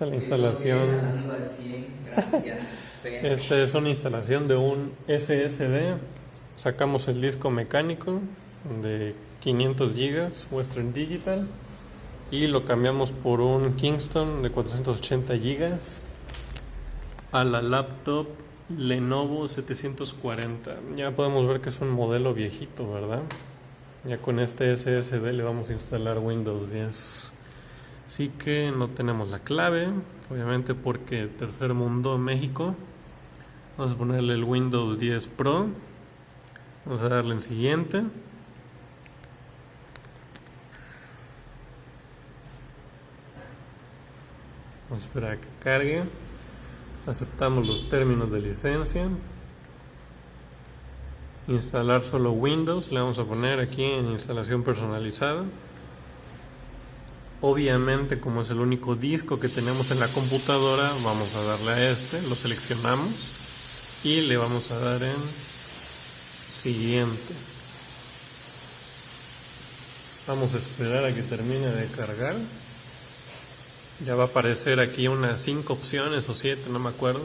Esta es la instalación. Esta es una instalación de un SSD. Sacamos el disco mecánico de 500 GB Western Digital y lo cambiamos por un Kingston de 480 GB a la laptop Lenovo 740. Ya podemos ver que es un modelo viejito, ¿verdad? Ya con este SSD le vamos a instalar Windows 10. Así que no tenemos la clave, obviamente porque tercer mundo México. Vamos a ponerle el Windows 10 Pro. Vamos a darle en siguiente. Vamos a esperar a que cargue. Aceptamos los términos de licencia. Instalar solo Windows. Le vamos a poner aquí en instalación personalizada. Obviamente, como es el único disco que tenemos en la computadora, vamos a darle a este. Lo seleccionamos y le vamos a dar en siguiente. Vamos a esperar a que termine de cargar. Ya va a aparecer aquí unas 5 opciones o 7, no me acuerdo.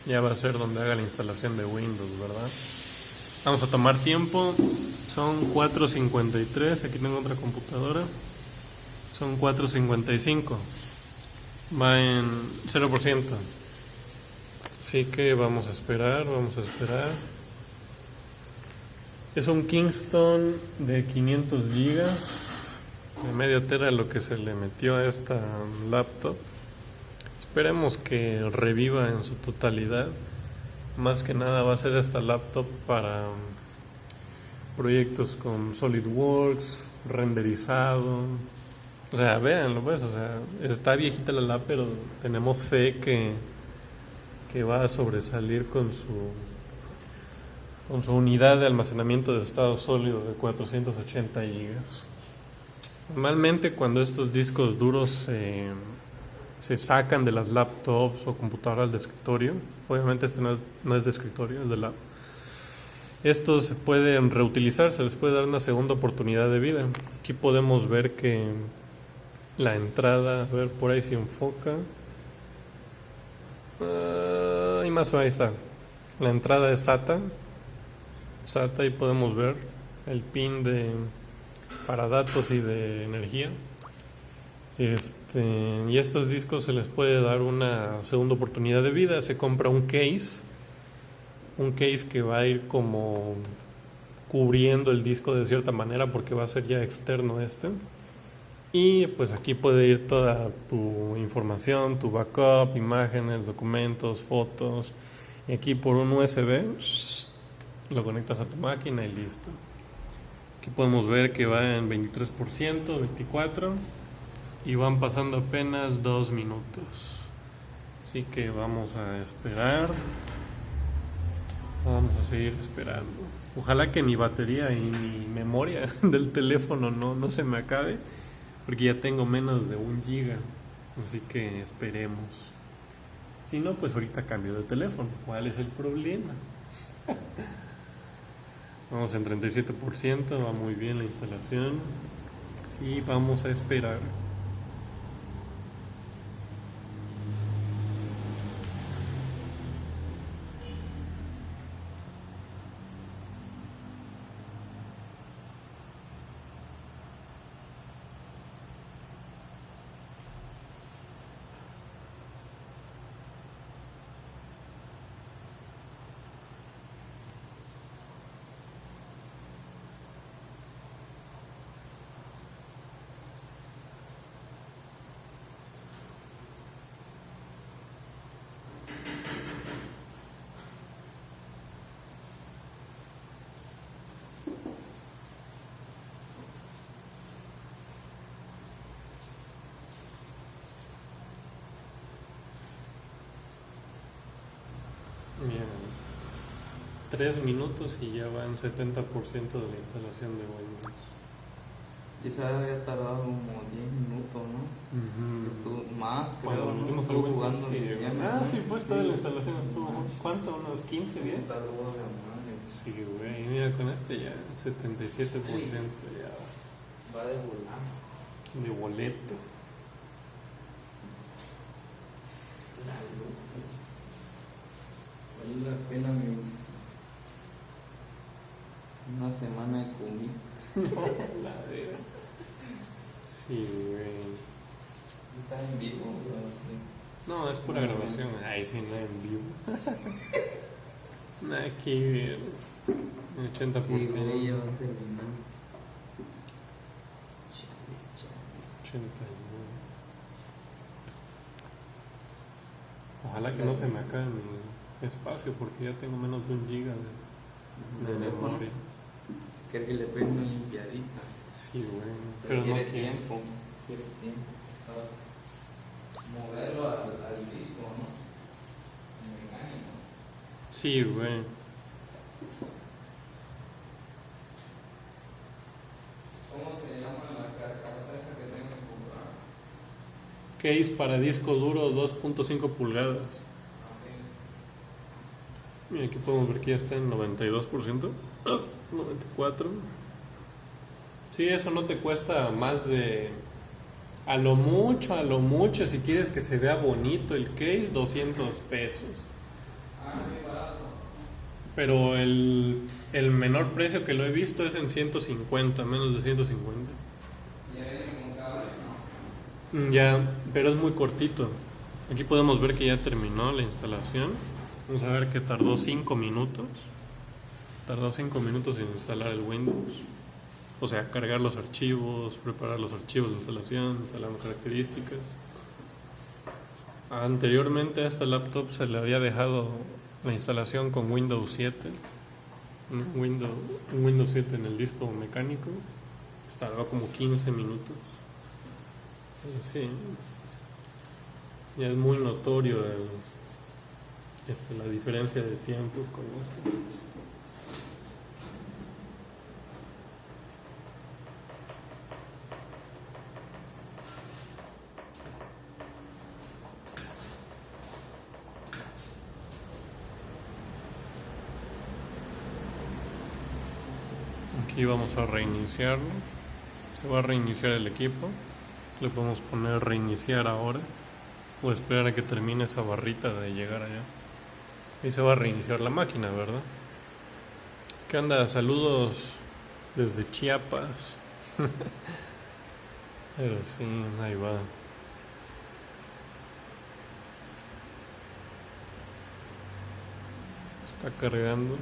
Ya va a ser donde haga la instalación de Windows, ¿verdad? Vamos a tomar tiempo. Son 4:53. Aquí tengo otra computadora. Son 4:55. Va en 0%. Así que vamos a esperar. Es un Kingston de 500 GB. De medio tera lo que se le metió a esta laptop. Esperemos que reviva en su totalidad. Más que nada va a ser esta laptop para proyectos con SolidWorks, renderizado. O sea, véanlo pues, o sea, está viejita la laptop, pero tenemos fe que va a sobresalir con su unidad de almacenamiento de estado sólido de 480 GB. Normalmente cuando estos discos duros se sacan de las laptops o computadoras de escritorio, obviamente este no es de escritorio, es de lab. Estos se pueden reutilizar, se les puede dar una segunda oportunidad de vida. Aquí podemos ver que la entrada, a ver por ahí si enfoca. Y más o menos ahí está. La entrada es SATA. SATA y podemos ver el pin para datos y de energía. Y estos discos se les puede dar una segunda oportunidad de vida. Se compra un case que va a ir como cubriendo el disco de cierta manera porque va a ser ya externo y pues aquí puede ir toda tu información, tu backup, imágenes, documentos, fotos, y aquí por un USB lo conectas a tu máquina y listo. Aquí podemos ver que va en 23%, 24%, y van pasando apenas 2 minutos. Así que vamos a esperar. Vamos a seguir esperando. Ojalá que mi batería y mi memoria del teléfono no se me acabe, porque ya tengo menos de 1 giga. Así que esperemos. Si no, pues ahorita cambio de teléfono. ¿Cuál es el problema? Vamos en 37%, va muy bien la instalación. Sí, vamos a esperar. Bien, 3 minutos y ya van 70% de la instalación de Windows. Quizás había tardado como 10 minutos, ¿no? Más, Cuando creo. metimos Estuvo el Windows, jugando sí. bien. Sí, pues toda la instalación estuvo. ¿Cuánto? ¿Unos 15 días? Tardó de madre. Sí, güey. Mira, con este ya 77% ya Va de volar. de boleto. No, la verga. Sí, güey. ¿Estás en vivo o sí? No, es pura grabación. Ay, sí, no en vivo. Nada que ver. 80%. Sí, güey, ya va terminando. Chale, chale. 89. Ojalá que no se me acabe mi espacio porque ya tengo menos de 1 giga de memoria. Quiere que le pegue una limpiadita. Sí, güey. Pero no quiere quiero. tiempo. Quiere tiempo. Moverlo al disco, ¿no? Mecánico. Sí, güey. ¿Cómo se llama la carcasa esa que tengo que comprar? Case para disco duro 2.5 pulgadas. Mira, aquí podemos ver que ya está en 92%. 94%. Sí, eso no te cuesta más de... A lo mucho, si quieres que se vea bonito el case, 200 pesos. Muy barato. Pero el menor precio que lo he visto es en 150, menos de 150. ¿Ya viene con cable? No. Ya, pero es muy cortito. Aquí podemos ver que ya terminó la instalación. Vamos a ver que tardó 5 minutos. Tardó 5 minutos en instalar el Windows. O sea, cargar los archivos, preparar los archivos de instalación, instalar las características. Anteriormente a esta laptop se le había dejado la instalación con Windows 7. Un Windows 7 en el disco mecánico. Tardó como 15 minutos. Sí. Ya es muy notorio la diferencia de tiempo con esto. Aquí vamos a reiniciarlo. Se va a reiniciar el equipo. Le podemos poner reiniciar ahora o esperar a que termine esa barrita de llegar allá. Y se va a reiniciar la máquina, ¿verdad? ¿Qué onda? Saludos desde Chiapas. Pero sí, ahí va. Está cargando.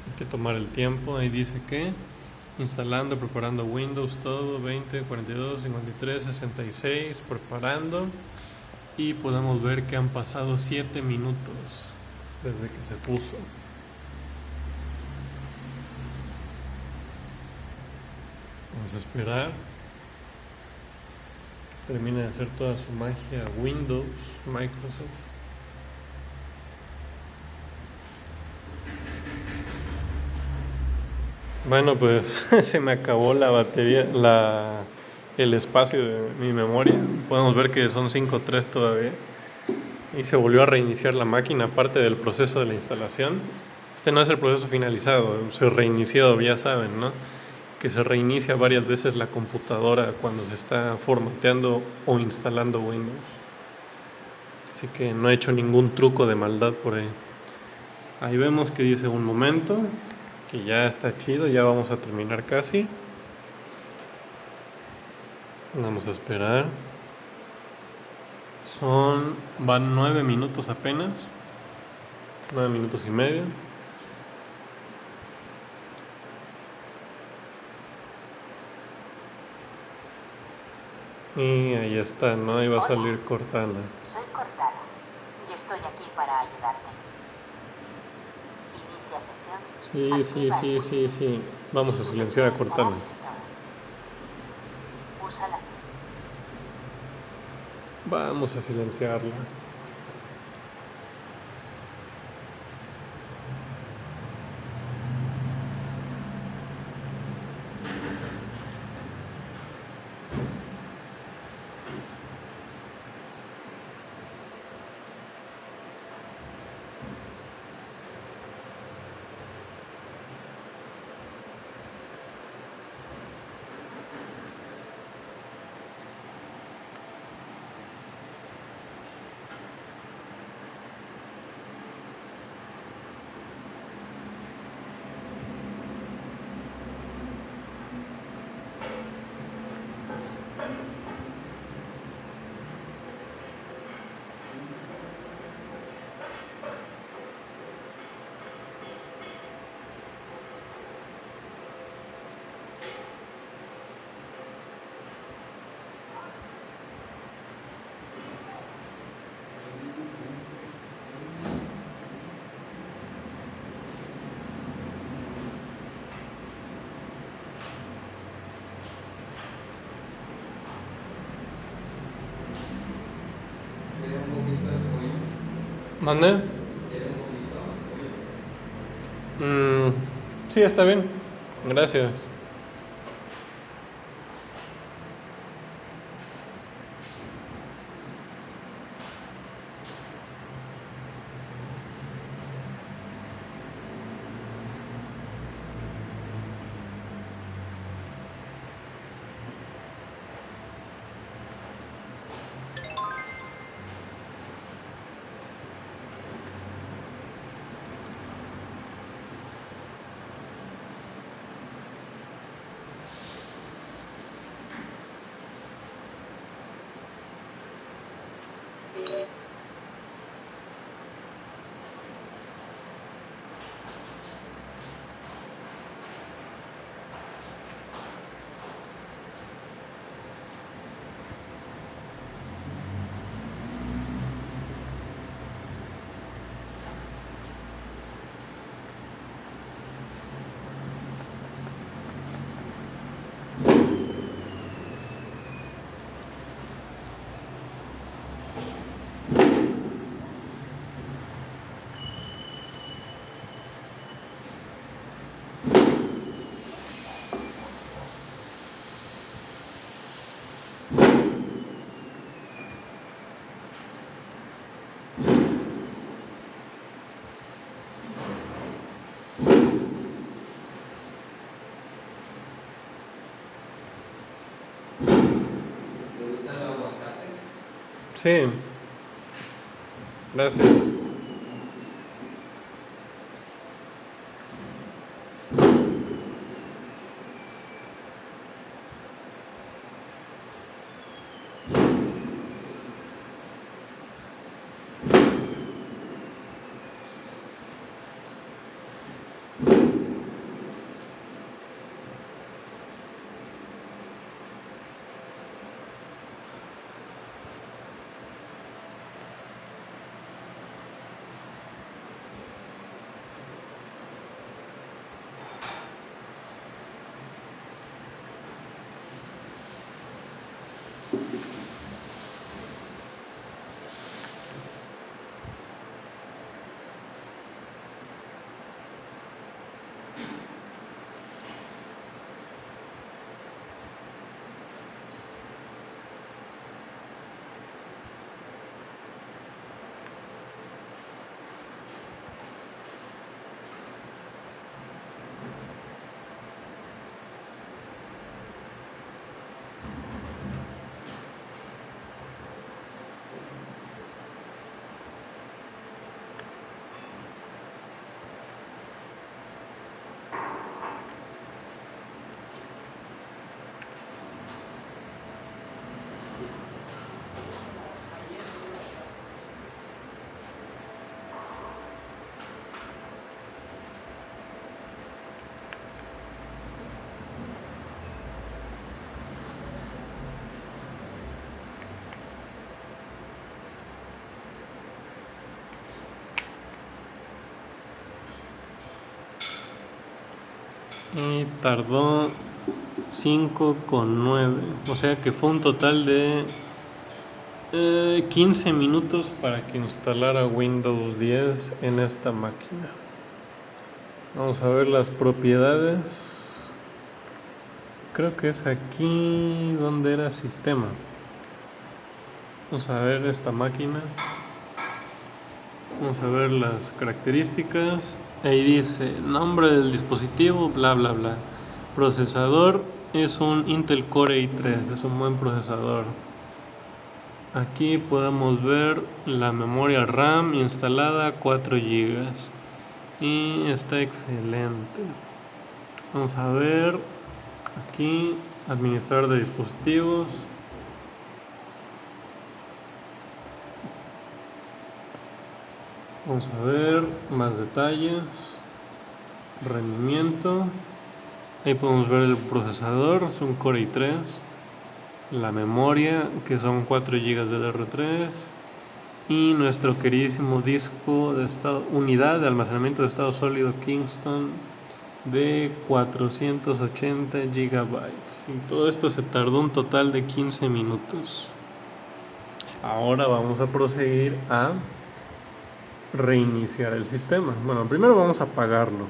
Hay que tomar el tiempo. Ahí dice que instalando, preparando Windows, todo, 20, 42, 53, 66, preparando. Y podemos ver que han pasado 7 minutos desde que se puso. Vamos a esperar que termine de hacer toda su magia Windows, Microsoft. Bueno, pues se me acabó la batería, el espacio de mi memoria. Podemos ver que son 5.3 todavía. Y se volvió a reiniciar la máquina, aparte del proceso de la instalación. Este no es el proceso finalizado, se reinició, ya saben, ¿no? Que se reinicia varias veces la computadora cuando se está formateando o instalando Windows. Así que no he hecho ningún truco de maldad por ahí. Ahí vemos que dice un momento, que ya está chido, ya vamos a terminar casi. Vamos a esperar. Van 9 minutos apenas. 9 minutos y medio. Y ahí está, ¿no? Ahí va a salir Cortana. Soy Cortana y estoy aquí para ayudarte. Inicia sesión. Sí. Vamos a silenciar a Cortana. Úsala. Vamos a silenciarla. ¿Mande? ¿Quiere un poquito? Sí, está bien. Gracias. ¿Te gusta el aguacate? Sí. Gracias. Y tardó 5,9. O sea que fue un total de 15 minutos para que instalara Windows 10 en esta máquina. Vamos a ver las propiedades. Creo que es aquí donde era sistema. Vamos a ver esta máquina. Vamos a ver las características. Ahí dice nombre del dispositivo, bla bla bla. Procesador es un Intel Core i3, es un buen procesador. Aquí podemos ver la memoria RAM instalada 4 GB y está excelente. Vamos a ver aquí administrador de dispositivos. Vamos a ver más detalles, rendimiento. Ahí podemos ver el procesador, es un Core i3, la memoria que son 4 GB de DDR3 y nuestro queridísimo disco de estado, unidad de almacenamiento de estado sólido Kingston de 480 GB. Y todo esto se tardó un total de 15 minutos. Ahora vamos a proseguir a reiniciar el sistema. Bueno, primero vamos a apagarlo.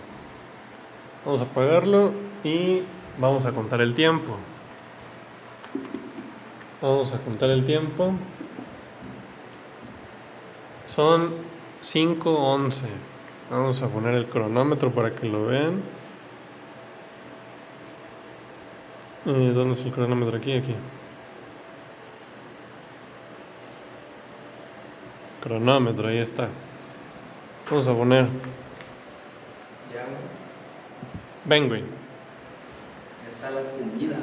Vamos a apagarlo y vamos a contar el tiempo. Vamos a contar el tiempo. Son 5:11. Vamos a poner el cronómetro para que lo vean. ¿Dónde es el cronómetro? Aquí. Cronómetro, ahí está. Vamos a poner. Ya, güey. Ven, güey. Ya está la comida,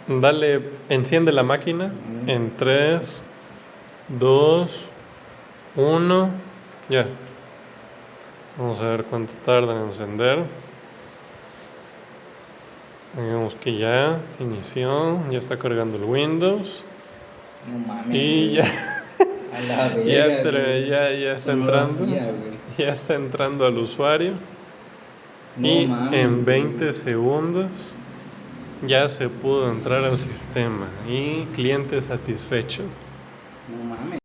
güey. Dale, enciende la máquina en 3, 2, 1, ya. Vamos a ver cuánto tarda en encender. Digamos que ya inició, ya está cargando el Windows. No mames. Y güey. ya, A la verga. ya está Eso no lo entrando. hacía, güey. Ya está entrando al usuario. No Y mames, en güey. 20 segundos ya se pudo entrar al sistema. Y cliente satisfecho. No mames.